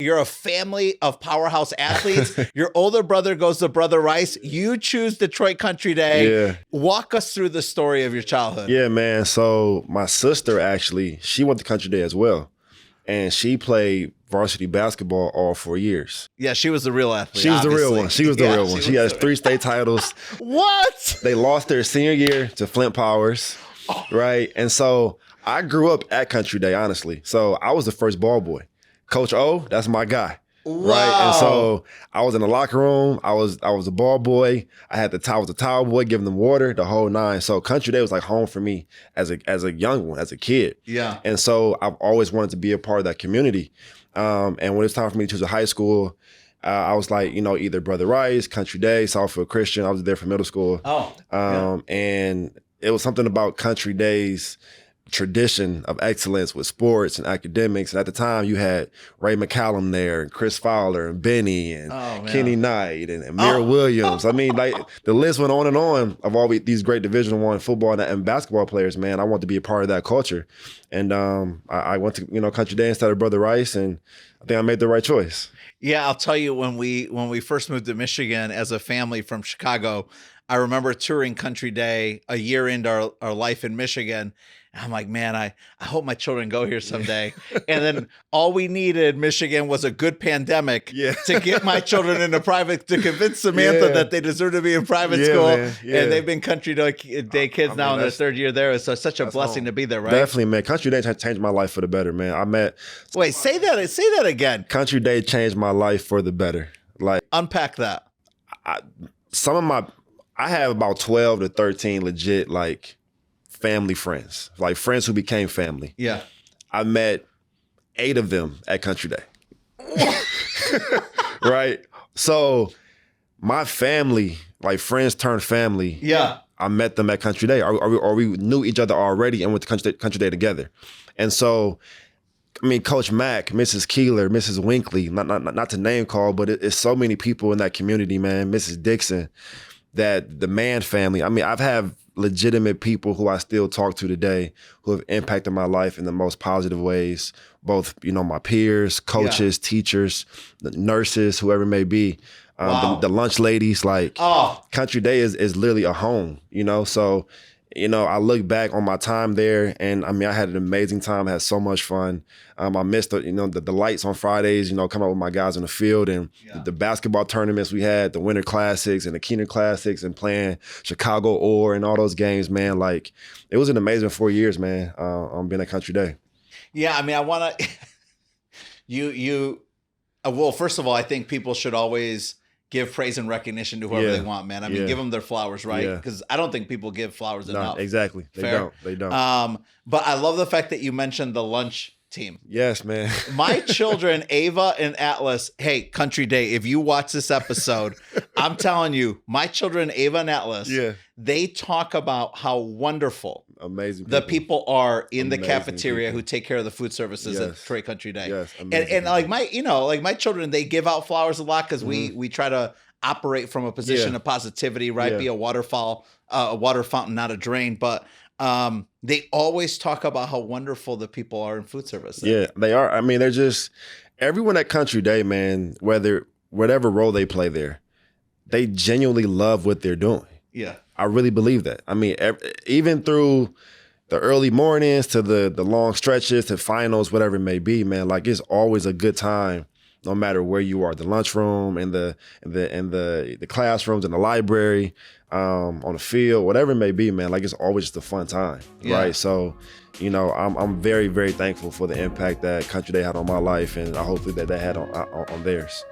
You're a family of powerhouse athletes. Your older brother goes to Brother Rice. You choose Detroit Country Day. Yeah. Walk us through the story of your childhood. Yeah, man. So my sister, actually, she went to Country Day as well. And she played varsity basketball all 4 years. Yeah, she was the real athlete. She was the real one. She was the real one. She has 3 state titles. What? They lost their senior year to Flint Powers, right? And so I grew up at Country Day, honestly. So I was the first ball boy. Coach O, that's my guy. Wow. Right. And so I was in the locker room. I was a ball boy. I was the towel boy, giving them water, the whole 9. So Country Day was like home for me as a young one, as a kid. Yeah. And so I've always wanted to be a part of that community. And when it was time for me to choose a high school, I was like, either Brother Rice, Country Day, Southfield Christian. I was there for middle school. And it was something about Country Day's tradition of excellence with sports and academics. And at the time, you had Ray McCallum there, and Chris Fowler, and Benny, and Kenny Knight, and Amir Williams. I mean, like, the list went on of all these great Division I football and basketball players, man. I wanted to be a part of that culture. And I went to Country Day instead of Brother Rice, and I think I made the right choice. Yeah, I'll tell you, when we first moved to Michigan as a family from Chicago, I remember touring Country Day a year into our life in Michigan. And I'm like, man, I hope my children go here someday. And then all we needed, Michigan, was a good pandemic to get my children into private, to convince Samantha that they deserve to be in private school. And they've been Country Day kids now in their 3rd year there. It's such a blessing to be there, right? Definitely, man. Country Day changed my life for the better, man. Wait, say that again. Country Day changed my life for the better. Like, unpack that. I have about 12 to 13 legit, like, family friends, like friends who became family. Yeah. I met 8 of them at Country Day. Right? So my family, like friends turned family. Yeah. I met them at Country Day, or we knew each other already and went to Country Day together. And so, I mean, Coach Mack, Mrs. Keeler, Mrs. Winkley, not to name call, but it's so many people in that community, man. Mrs. Dixon, that the Mann family. I mean, I've had legitimate people who I still talk to today who have impacted my life in the most positive ways, both, my peers, coaches, teachers, nurses, whoever it may be, the lunch ladies. Like, Country Day is literally a home, so I look back on my time there, and I mean, I had an amazing time. I had so much fun. I missed the lights on Fridays, coming up with my guys on the field, and the basketball tournaments we had, the Winter Classics and the Keener Classics, and playing Chicago Orr and all those games, man. Like, it was an amazing 4 years, man, being at Country Day. Yeah, I mean, I want to, well, first of all, I think people should always give praise and recognition to whoever they want, man. I mean, give them their flowers, right? Because I don't think people give flowers enough. Exactly. They don't. But I love the fact that you mentioned the lunch team. Yes, man. My children, Ava and Atlas, hey, Country Day, if you watch this episode, I'm telling you, my children, Ava and Atlas, they talk about how wonderful amazing the people are in the cafeteria who take care of the food services at Detroit Country Day. Yes, and like my children, they give out flowers a lot because we try to operate from a position of positivity, right? Be a water fountain, not a drain. But they always talk about how wonderful the people are in food service. Yeah, they are. I mean, they're just, everyone at Country Day, man, whatever role they play there, they genuinely love what they're doing. Yeah. I really believe that. I mean, even through the early mornings to the long stretches to finals, whatever it may be, man, like, it's always a good time no matter where you are, the lunchroom, in the classrooms, in the library, on the field, whatever it may be, man. Like, it's always just a fun time, right? So, I'm very, very thankful for the impact that Country Day had on my life, and I hope that had on theirs.